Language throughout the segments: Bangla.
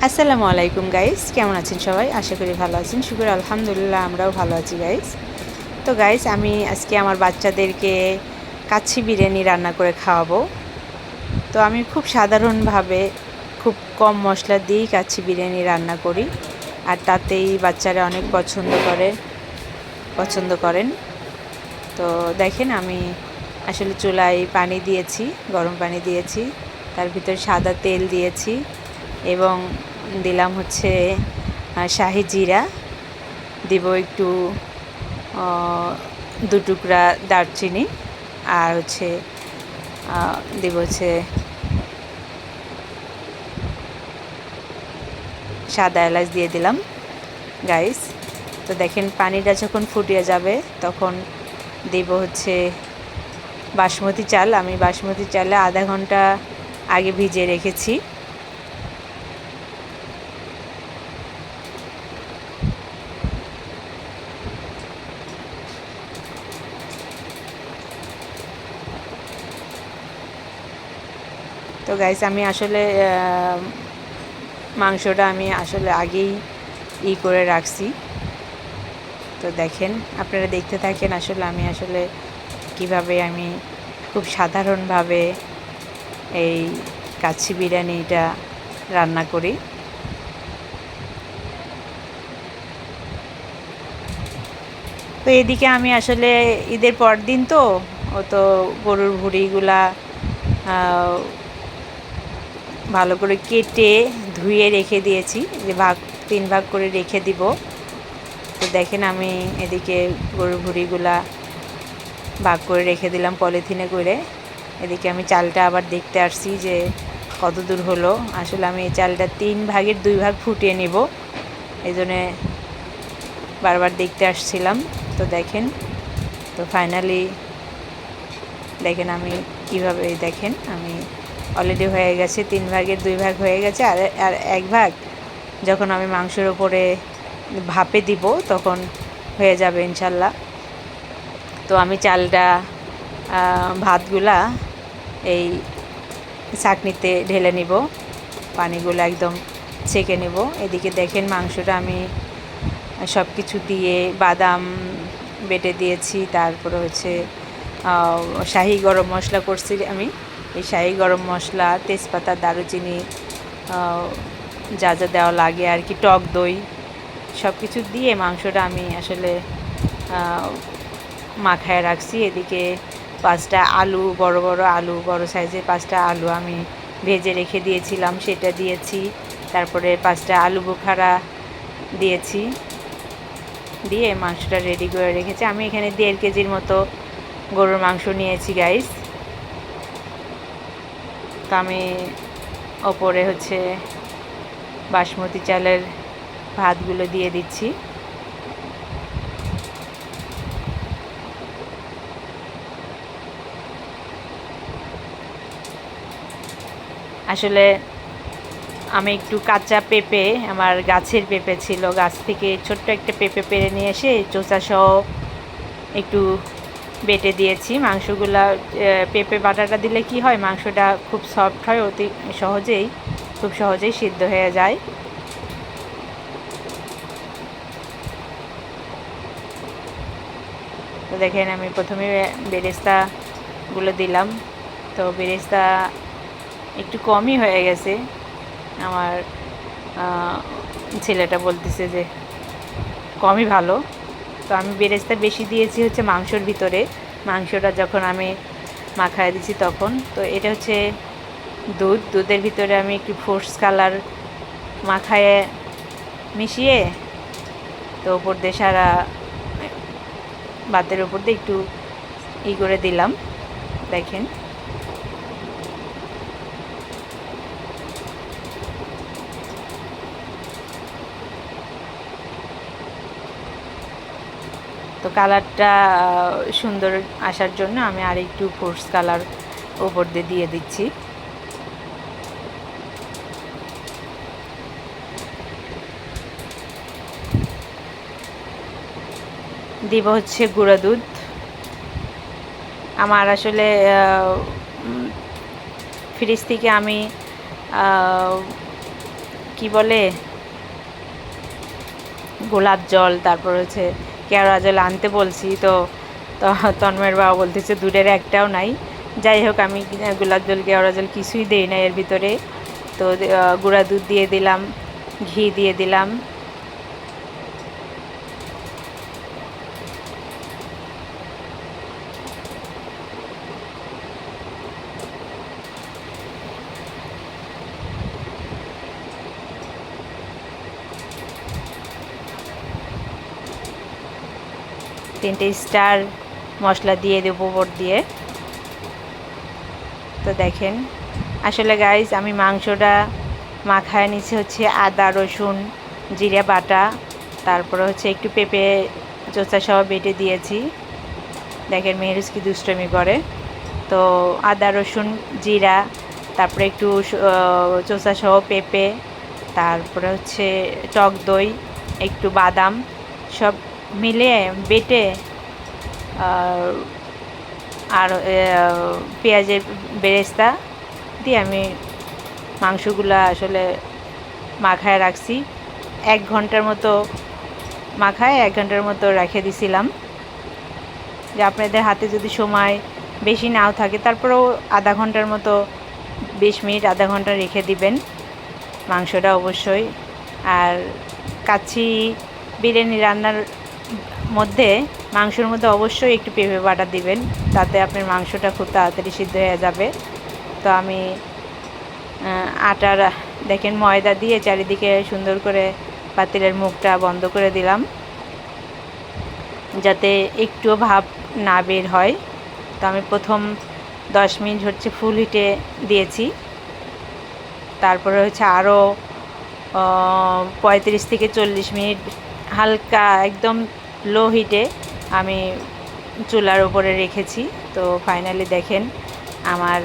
আসসালামু আলাইকুম গাইস, কেমন আছেন সবাই? আশা করি ভালো আছেন। শুকর আলহামদুলিল্লাহ, আমরাও ভালো আছি গাইস। তো গাইস, আমি আজকে আমার বাচ্চাদেরকে কাচ্চি বিরিয়ানি রান্না করে খাওয়াবো। তো আমি খুব সাধারণভাবে খুব কম মশলা দিয়েই কাচ্চি বিরিয়ানি রান্না করি, আর তাতেই বাচ্চারা অনেক পছন্দ করেন। তো দেখেন, আমি আসলে চুলায় পানি দিয়েছি, গরম পানি দিয়েছি, তার ভিতরে সাদা তেল দিয়েছি এবং দিলাম হচ্ছে শাহি জিরা, দিব একটু 2 টুকরা দারচিনি, আর হচ্ছে দিব হচ্ছে সাদা এলাচ দিয়ে দিলাম গাইস। তো দেখেন, পানিটা যখন ফুটিয়ে যাবে তখন দেব হচ্ছে বাসমতি চাল। আমি বাসমতি চালে আধা ঘন্টা আগে ভিজিয়ে রেখেছি। তো গাইস, আমি আসলে মাংসটা আমি আসলে আগেই করে রাখছি। তো দেখেন, আপনারা দেখতে থাকেন আসলে আমি কিভাবে আমি খুব সাধারণভাবে এই কাচ্চি বিরিয়ানিটা রান্না করি। তো এদিকে আমি আসলে ঈদের পর দিন তো গরুর ভুঁড়িগুলা ভালো করে কেটে ধুয়ে রেখে দিয়েছি, যে 3 ভাগ করে রেখে দিব। তো দেখেন, আমি এদিকে গরুর ভুঁড়িগুলা ভাগ করে রেখে দিলাম পলিথিনে করে। এদিকে আমি চালটা আবার দেখতে আসছি যে কত দূর হলো। আসলে আমি এই চালটা 3 ভাগের 2 ভাগ ফুটিয়ে নিব, এই জন্যে বারবার দেখতে আসছিলাম। তো দেখেন, তো ফাইনালি দেখেন আমি কিভাবে, দেখেন আমি অলরেডি হয়ে গেছে, 3 ভাগের 2 ভাগ হয়ে গেছে। আর 1 ভাগ যখন আমি মাংসের ওপরে ভাপে দিব তখন হয়ে যাবে ইনশাল্লাহ। তো আমি চালটা ভাতগুলা এই ছাঁকনিতে ঢেলে নিব, পানিগুলো একদম ছেঁকে নেব। এদিকে দেখেন, মাংসটা আমি সব কিছু দিয়ে বাদাম বেটে দিয়েছি, তারপরে হচ্ছে শাহি গরম মশলা করছি আমি। এই শাহি গরম মশলা, তেজপাতা, দারুচিনি, যা যা দেওয়া লাগে আর কি, টক দই, সব কিছু দিয়ে মাংসটা আমি আসলে মাখায় রাখছি। এদিকে 5টা আলু, বড় আলু, বড় সাইজের 5টা আলু আমি ভেজে রেখে দিয়েছিলাম, সেটা দিয়েছি। তারপরে 5টা আলু বোখারা দিয়েছি, দিয়ে মাংসটা রেডি করে রেখেছি। আমি এখানে 1.5 কেজির মতো গরুর মাংস নিয়েছি গাইস। তো আমি ওপরে হচ্ছে বাসমতি চালের ভাতগুলো দিয়ে দিচ্ছি। আসলে আমি একটু কাঁচা পেঁপে, আমার গাছের পেঁপে ছিল, গাছ থেকে ছোট্ট একটা পেঁপে পেড়ে নিয়ে এসে চোষাসহ একটু বেটে দিয়েছি মাংসগুলা। পেঁপে বাটাটা দিলে কি হয়, মাংসটা খুব সফট হয়, খুব সহজেই সিদ্ধ হয়ে যায়। তো দেখেন, আমি প্রথমে বেরেস্তাগুলো দিলাম। তো বেরেস্তা একটু কমই হয়ে গেছে, আমার ছেলেটা বলতেছে যে কমই ভালো। তো আমি বেরেস্তা বেশি দিয়েছি হচ্ছে মাংসর ভিতরে, মাংসটা যখন আমি মাখায় দিচ্ছি তখন। তো এটা হচ্ছে দুধের ভিতরে আমি একটু ফ্রুটস কালার মাখায় মিশিয়ে, তো ওপর দিয়ে সারা ভাতের ওপর দিয়ে একটু করে দিলাম। দেখেন, তো কালারটা সুন্দর আসার জন্য আমি আর একটু ফ্রুটস কালার ওপর দিয়ে দিচ্ছি। দিব হচ্ছে গুঁড়া দুধ। আমার আসলে ফ্রিজ থেকে আমি কি বলে গোলাপ জল, তারপর হচ্ছে কেওড়া জল আনতে বলছি, তো তন্ময়ের বাবা বলতেছে দুধের একটাও নাই। যাই হোক, আমি গোলাপ জল কেওড়া জল কিছুই দিই না এর ভিতরে। তো গুঁড়া দুধ দিয়ে দিলাম, ঘি দিয়ে দিলাম। তিনটে স্টার মশলা দিয়ে দেবো উপর দিয়ে। তো দেখেন, আসলে গাইস আমি মাংসটা মাখায় নিচ্ছি হচ্ছে আদা রসুন জিরে বাটা, তারপরে হচ্ছে একটু পেঁপে চোচা সহ বেটে দিয়েছি। দেখেন মেহরুজ কি দুষ্টমি করে। তো আদা রসুন জিরা, তারপরে একটু চোচা সহ পেঁপে, তারপরে হচ্ছে টক দই, একটু বাদাম, সব মিলিয়ে বেটে আর পেঁয়াজের বেরেস্তা দিয়ে আমি মাংসগুলো আসলে মাখায় রাখছি। 1 ঘন্টার মতো মাখায় 1 ঘন্টার মতো রেখে দিছিলাম। যে আপনাদের হাতে যদি সময় বেশি নাও থাকে, তারপরেও আধা ঘন্টার মতো 20 মিনিট আধা ঘন্টা রেখে দিবেন মাংসটা অবশ্যই। আর কাচ্চি বিরিয়ানি রান্নার মধ্যে মাংসের মধ্যে অবশ্যই একটু পেঁপে বাটা দিবেন, তাতে আপনার মাংসটা খুব তাড়াতাড়ি সিদ্ধ হয়ে যাবে। তো আমি আটার দেখেন ময়দা দিয়ে চারিদিকে সুন্দর করে পাতিলের মুখটা বন্ধ করে দিলাম, যাতে একটুও ভাপ না বের হয়। তো আমি প্রথম 10 মিনিট হচ্ছে ফুল হিটে দিয়েছি, তারপরে হচ্ছে আরও 35 থেকে 40 মিনিট হালকা একদম লো হিটে আমি চুলার উপরে রেখেছি। তো ফাইনালি দেখেন আমার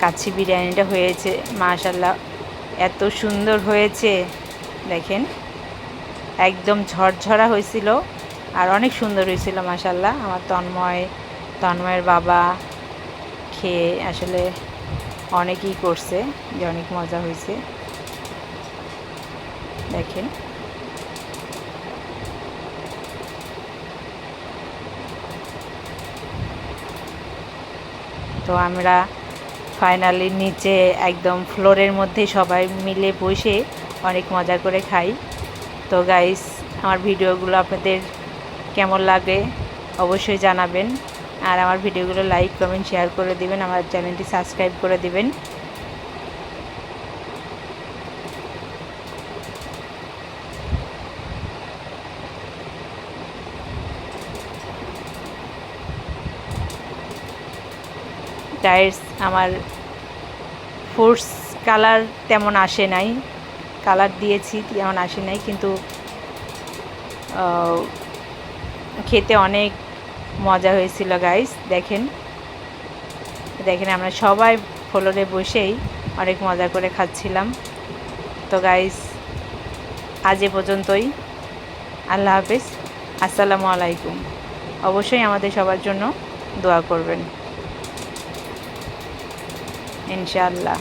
কাচ্চি বিরিয়ানিটা হয়েছে, মাশাআল্লাহ এত সুন্দর হয়েছে। দেখেন একদম ঝরঝরা হয়েছিল আর অনেক সুন্দর হয়েছিল মাশাআল্লাহ। আমার তন্ময়ের বাবা খেয়ে আসলে অনেকই করছে যে অনেক মজা হয়েছে। দেখেন তো আমরা ফাইনালি নিচে একদম ফ্লোরের মধ্যে সবাই মিলে বসে অনেক মজা করে খাই। তো গাইস, আমার ভিডিওগুলো আপনাদের কেমন লাগে অবশ্যই জানাবেন, আর আমার ভিডিওগুলো লাইক কমেন্ট শেয়ার করে দিবেন, আমার চ্যানেলটি সাবস্ক্রাইব করে দিবেন। গাইস, আমার ফ্রুটস কালার তেমন আসে নাই, কালার দিয়েছি তেমন আসে নাই, কিন্তু খেতে অনেক মজা হয়েছিল গাইস। দেখেন আমরা সবাই ফ্লোরে বসেই অনেক মজা করে খাচ্ছিলাম। তো গাইস, আজ এ পর্যন্তই। আল্লাহ হাফেজ, আসসালামু আলাইকুম। অবশ্যই আমাদের সবার জন্য দোয়া করবেন ইনশাআল্লাহ।